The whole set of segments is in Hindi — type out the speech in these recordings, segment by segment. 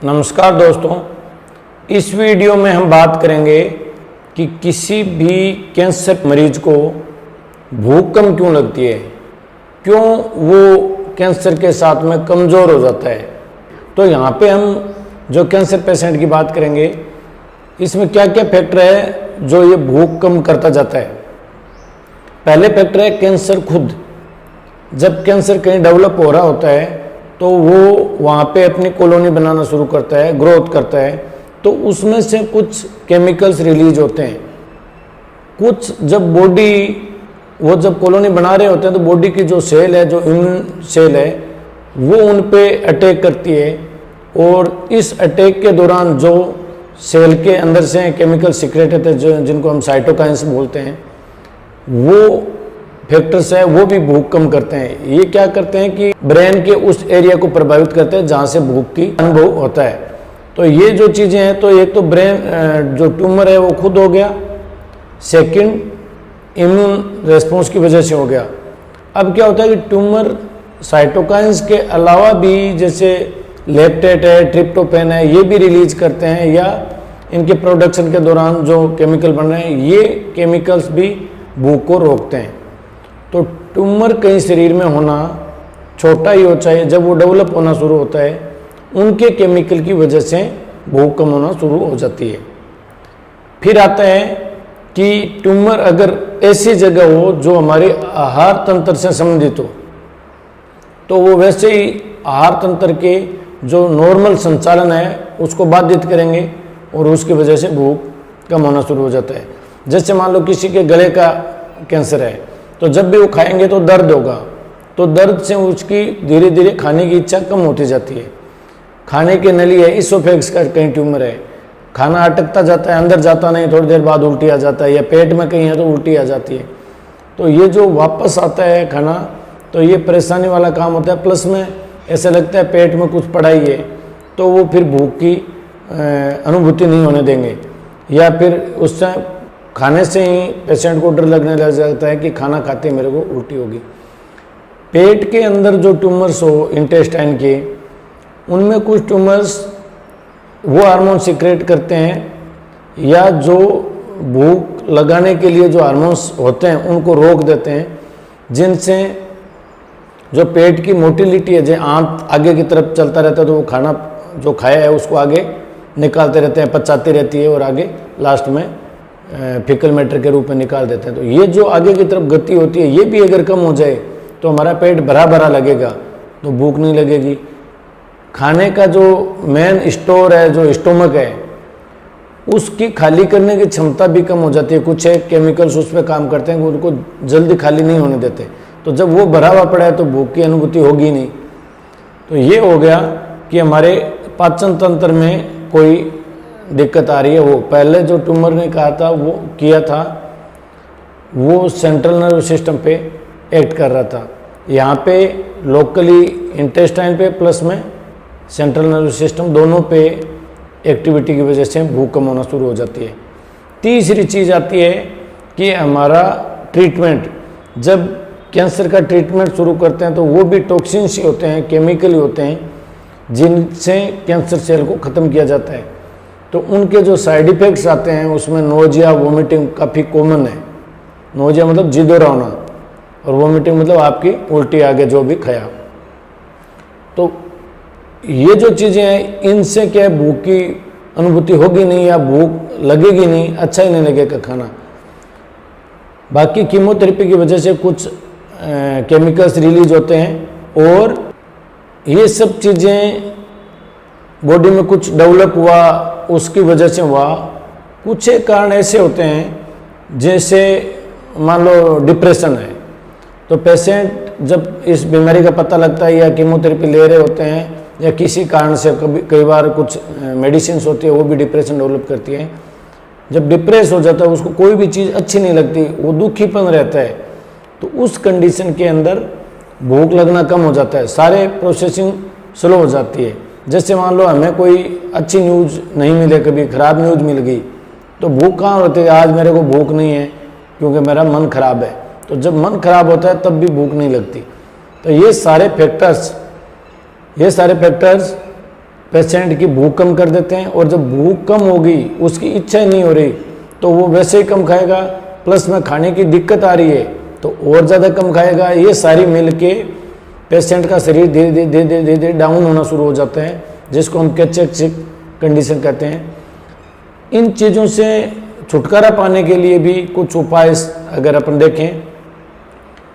नमस्कार दोस्तों, इस वीडियो में हम बात करेंगे कि किसी भी कैंसर मरीज को भूख कम क्यों लगती है, क्यों वो कैंसर के साथ में कमज़ोर हो जाता है। तो यहाँ पे हम जो कैंसर पेशेंट की बात करेंगे, इसमें क्या क्या फैक्टर है जो ये भूख कम करता जाता है। पहले फैक्टर है कैंसर खुद। जब कैंसर कहीं डेवलप हो रहा होता है तो वो वहाँ पे अपनी कॉलोनी बनाना शुरू करता है, ग्रोथ करता है, तो उसमें से कुछ केमिकल्स रिलीज होते हैं। कुछ जब वो जब कॉलोनी बना रहे होते हैं तो बॉडी की जो सेल है, जो इम्यून सेल है, वो उन पे अटैक करती है और इस अटैक के दौरान जो सेल के अंदर से केमिकल सीक्रेट होते हैं जिनको हम साइटोकाइंस बोलते हैं, वो फैक्टर्स है, वो भी भूख कम करते हैं। ये क्या करते हैं कि ब्रेन के उस एरिया को प्रभावित करते हैं जहाँ से भूख की अनुभव होता है। तो ये जो चीज़ें हैं, तो एक तो ब्रेन जो ट्यूमर है वो खुद हो गया, सेकंड इम्यून रेस्पॉन्स की वजह से हो गया। अब क्या होता है कि ट्यूमर साइटोकाइंस के अलावा भी जैसे लैक्टेट है, ट्रिप्टोफैन है, ये भी रिलीज करते हैं, या इनके प्रोडक्शन के दौरान जो केमिकल बन रहे हैं, ये केमिकल्स भी भूख को रोकते हैं। तो ट्यूमर कहीं शरीर में होना, छोटा ही हो चाहे, जब वो डेवलप होना शुरू होता है, उनके केमिकल की वजह से भूख कम होना शुरू हो जाती है। फिर आता है कि ट्यूमर अगर ऐसी जगह हो जो हमारे आहार तंत्र से संबंधित हो, तो वो वैसे ही आहार तंत्र के जो नॉर्मल संचालन है उसको बाधित करेंगे और उसकी वजह से भूख कम होना शुरू हो जाता है। जैसे मान लो किसी के गले का कैंसर है, तो जब भी वो खाएंगे तो दर्द होगा, तो दर्द से उसकी धीरे धीरे खाने की इच्छा कम होती जाती है। खाने की नली है, इसोफेक्स का कहीं ट्यूमर है, खाना अटकता जाता है, अंदर जाता नहीं, थोड़ी देर बाद उल्टी आ जाता है, या पेट में कहीं है तो उल्टी आ जाती है। तो ये जो वापस आता है खाना, तो ये परेशानी वाला काम होता है। प्लस में ऐसा लगता है पेट में कुछ पड़ा ही है, तो वो फिर भूख की अनुभूति नहीं होने देंगे, या फिर उससे खाने से ही पेशेंट को डर लगने लग जाता है कि खाना खाते मेरे को उल्टी होगी। पेट के अंदर जो ट्यूमर्स हो इंटेस्टाइन के, उनमें कुछ ट्यूमर्स वो हार्मोन सीक्रेट करते हैं, या जो भूख लगाने के लिए जो हार्मोन्स होते हैं उनको रोक देते हैं, जिनसे जो पेट की मोटिलिटी है, जो आंत आगे की तरफ चलता रहता है, तो वो खाना जो खाया है उसको आगे निकालते रहते हैं, पचाती रहती है और आगे लास्ट में फीकल मैटर के रूप में निकाल देते हैं। तो ये जो आगे की तरफ गति होती है, ये भी अगर कम हो जाए तो हमारा पेट भरा भरा लगेगा, तो भूख नहीं लगेगी। खाने का जो मेन स्टोर है, जो स्टोमक है, उसकी खाली करने की क्षमता भी कम हो जाती है। कुछ है केमिकल्स उस पर काम करते हैं, उनको जल्दी खाली नहीं होने देते, तो जब वो भरा हुआ पड़ा है तो भूख की अनुभूति होगी नहीं। तो ये हो गया कि हमारे पाचन तंत्र में कोई दिक्कत आ रही है। वो पहले जो ट्यूमर ने कहा था, वो किया था, वो सेंट्रल नर्व सिस्टम पे एक्ट कर रहा था। यहाँ पे लोकली इंटेस्टाइन पे प्लस में सेंट्रल नर्व सिस्टम, दोनों पे एक्टिविटी की वजह से भूख कम होना शुरू हो जाती है। तीसरी चीज़ आती है कि हमारा ट्रीटमेंट, जब कैंसर का ट्रीटमेंट शुरू करते हैं तो वो भी टॉक्सिन्स ही होते हैं, केमिकल ही होते हैं, जिनसे कैंसर सेल को ख़त्म किया जाता है। तो उनके जो साइड इफ़ेक्ट्स आते हैं उसमें नोजिया, वोमिटिंग काफ़ी कॉमन है। नोजिया मतलब जिदोरा होना, और वोमिटिंग मतलब आपकी उल्टी आगे जो भी खाया। तो ये जो चीज़ें हैं, इनसे क्या भूख की अनुभूति होगी नहीं, या भूख लगेगी नहीं, अच्छा ही नहीं लगेगा खाना। बाकी कीमोथेरेपी की वजह से कुछ केमिकल्स रिलीज होते हैं, और ये सब चीज़ें बॉडी में कुछ डेवलप हुआ उसकी वजह से हुआ। कुछ एक कारण ऐसे होते हैं, जैसे मान लो डिप्रेशन है, तो पेशेंट जब इस बीमारी का पता लगता है, या कीमोथेरेपी ले रहे होते हैं, या किसी कारण से कई बार कुछ मेडिसिन होती है वो भी डिप्रेशन डेवलप करती है। जब डिप्रेस हो जाता है, उसको कोई भी चीज़ अच्छी नहीं लगती, वो दुखीपन रहता है, तो उस कंडीशन के अंदर भूख लगना कम हो जाता है, सारे प्रोसेसिंग स्लो हो जाती है। जैसे मान लो हमें कोई अच्छी न्यूज़ नहीं मिले, कभी ख़राब न्यूज़ मिल गई, तो भूख कहाँ होती है, आज मेरे को भूख नहीं है क्योंकि मेरा मन खराब है। तो जब मन खराब होता है तब भी भूख नहीं लगती। तो ये सारे फैक्टर्स पेशेंट की भूख कम कर देते हैं, और जब भूख कम होगी, उसकी इच्छा ही नहीं हो रही, तो वो वैसे ही कम खाएगा, प्लस में खाने की दिक्कत आ रही है तो और ज़्यादा कम खाएगा। ये सारी मिल के पेशेंट का शरीर धीरे धीरे धीरे धीरे धीरे धीरे डाउन होना शुरू हो जाता है, जिसको हम कैचेक्सिक कंडीशन कहते हैं। इन चीज़ों से छुटकारा पाने के लिए भी कुछ उपाय अगर अपन देखें,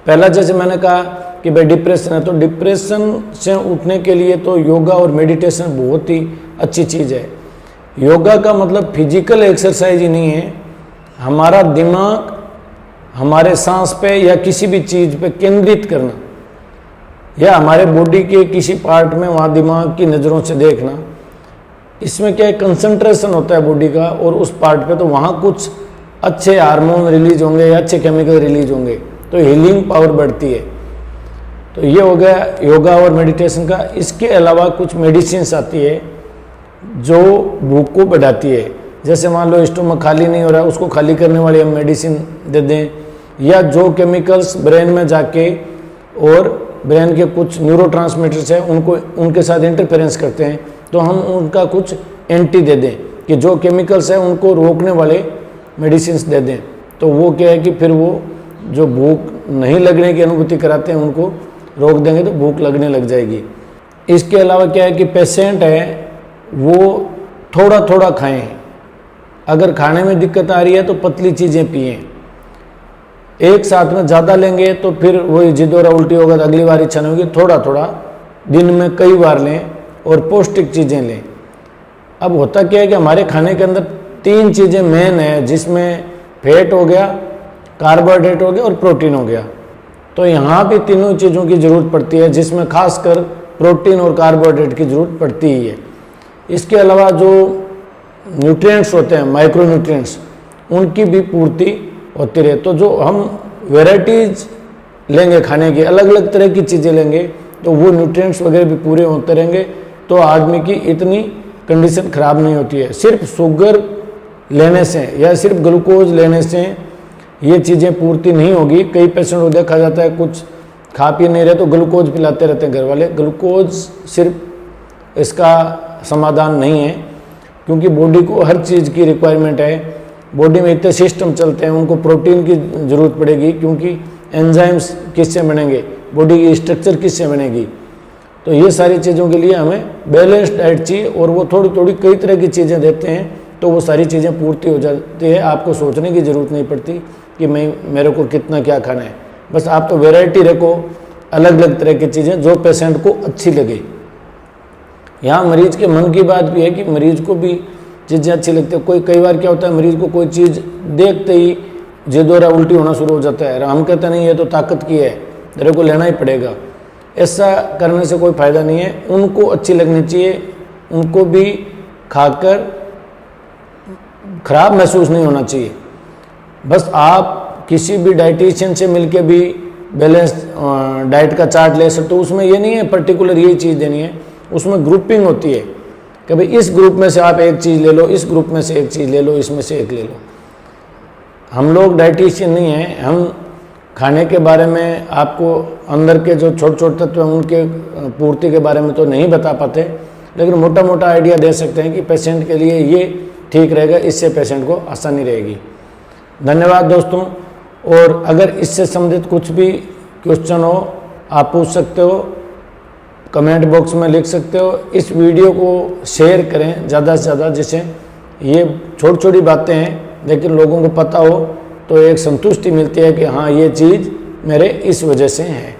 पहला जैसे मैंने कहा कि भाई डिप्रेशन है, तो डिप्रेशन से उठने के लिए तो योगा और मेडिटेशन बहुत ही अच्छी चीज़ है। योगा का मतलब फिजिकल एक्सरसाइज ही नहीं है, हमारा दिमाग हमारे सांस पे या किसी भी चीज़ पे केंद्रित करना, या हमारे बॉडी के किसी पार्ट में वहाँ दिमाग की नज़रों से देखना। इसमें क्या है, कंसंट्रेशन होता है बॉडी का और उस पार्ट पे, तो वहाँ कुछ अच्छे हार्मोन रिलीज होंगे या अच्छे केमिकल रिलीज होंगे, तो हीलिंग पावर बढ़ती है। तो ये हो गया योगा और मेडिटेशन का। इसके अलावा कुछ मेडिसिन्स आती है जो भूख को बढ़ाती है। जैसे मान लो स्टोमक खाली नहीं हो रहा है, उसको खाली करने वाली हम मेडिसिन दे दें, या जो केमिकल्स ब्रेन में जाके और ब्रेन के कुछ न्यूरोट्रांसमीटर्स हैं उनको उनके साथ इंटरफेरेंस करते हैं, तो हम उनका कुछ एंटी दे दें कि जो केमिकल्स हैं उनको रोकने वाले मेडिसिन्स दे दें। तो वो क्या है कि फिर वो जो भूख नहीं लगने की अनुभूति कराते हैं उनको रोक देंगे तो भूख लगने लग जाएगी। इसके अलावा क्या है कि पेशेंट है वो थोड़ा थोड़ा खाएं, अगर खाने में दिक्कत आ रही है तो पतली चीज़ें पिएं। एक साथ में ज़्यादा लेंगे तो फिर वही जिद और उल्टी होगा, तो अगली बार इच्छा नहीं होगी। थोड़ा थोड़ा दिन में कई बार लें और पौष्टिक चीज़ें लें। अब होता क्या है कि हमारे खाने के अंदर 3 चीज़ें मेन है, जिसमें फैट हो गया, कार्बोहाइड्रेट हो गया और प्रोटीन हो गया। तो यहाँ भी तीनों चीज़ों की ज़रूरत पड़ती है, जिसमें खासकर प्रोटीन और कार्बोहाइड्रेट की ज़रूरत पड़ती ही है। इसके अलावा जो न्यूट्रिएंट्स होते हैं, माइक्रो न्यूट्रिएंट्स, उनकी भी पूर्ति होती रहे। तो जो हम वेराइटीज लेंगे खाने की, अलग अलग तरह की चीज़ें लेंगे, तो वो न्यूट्रिएंट्स वगैरह भी पूरे होते रहेंगे, तो आदमी की इतनी कंडीशन ख़राब नहीं होती है। सिर्फ शुगर लेने से या सिर्फ ग्लूकोज लेने से ये चीज़ें पूर्ति नहीं होगी। कई पेशेंट को देखा जाता है कुछ खा पी नहीं रहे तो ग्लूकोज पिलाते रहते हैं घर वाले। ग्लूकोज सिर्फ इसका समाधान नहीं है, क्योंकि बॉडी को हर चीज़ की रिक्वायरमेंट है। बॉडी में इतने सिस्टम चलते हैं, उनको प्रोटीन की ज़रूरत पड़ेगी, क्योंकि एंजाइम्स किससे बनेंगे, बॉडी की स्ट्रक्चर किससे बनेगी। तो ये सारी चीज़ों के लिए हमें बैलेंस्ड डाइट चाहिए, और वो थोड़ी थोड़ी कई तरह की चीज़ें देते हैं, तो वो सारी चीज़ें पूर्ति हो जाती है। आपको सोचने की ज़रूरत नहीं पड़ती कि मेरे को कितना क्या खाना है, बस आप तो वैरायटी रखो, अलग अलग तरह की चीज़ें जो पेशेंट को अच्छी लगे। यहाँ मरीज के मन की बात भी है कि मरीज को भी चीज़ें अच्छी लगती है। कई बार क्या होता है, मरीज को कोई चीज़ देखते ही जिद और उल्टी होना शुरू हो जाता है, हम कहते नहीं ये तो ताकत की है, तेरे को लेना ही पड़ेगा। ऐसा करने से कोई फ़ायदा नहीं है। उनको अच्छी लगनी चाहिए, उनको भी खाकर खराब महसूस नहीं होना चाहिए। बस आप किसी भी डाइटिशियन से मिलके भी बैलेंस डाइट का चार्ट ले सकते हो। उसमें ये नहीं है पर्टिकुलर यही चीज़ देनी है, उसमें ग्रुपिंग होती है कि भाई इस ग्रुप में से आप एक चीज़ ले लो, इस ग्रुप में से एक चीज़ ले लो, इसमें से एक ले लो। हम लोग डाइटिशियन नहीं हैं, हम खाने के बारे में आपको अंदर के जो छोटे छोटे तत्व हैं उनके पूर्ति के बारे में तो नहीं बता पाते, लेकिन मोटा मोटा आइडिया दे सकते हैं कि पेशेंट के लिए ये ठीक रहेगा, इससे पेशेंट को आसानी रहेगी। धन्यवाद दोस्तों। और अगर इससे संबंधित कुछ भी क्वेश्चन हो आप पूछ सकते हो, कमेंट बॉक्स में लिख सकते हो। इस वीडियो को शेयर करें ज़्यादा से ज़्यादा, जिससे ये छोटी छोटी बातें हैं लेकिन लोगों को पता हो, तो एक संतुष्टि मिलती है कि हाँ ये चीज़ मेरे इस वजह से है।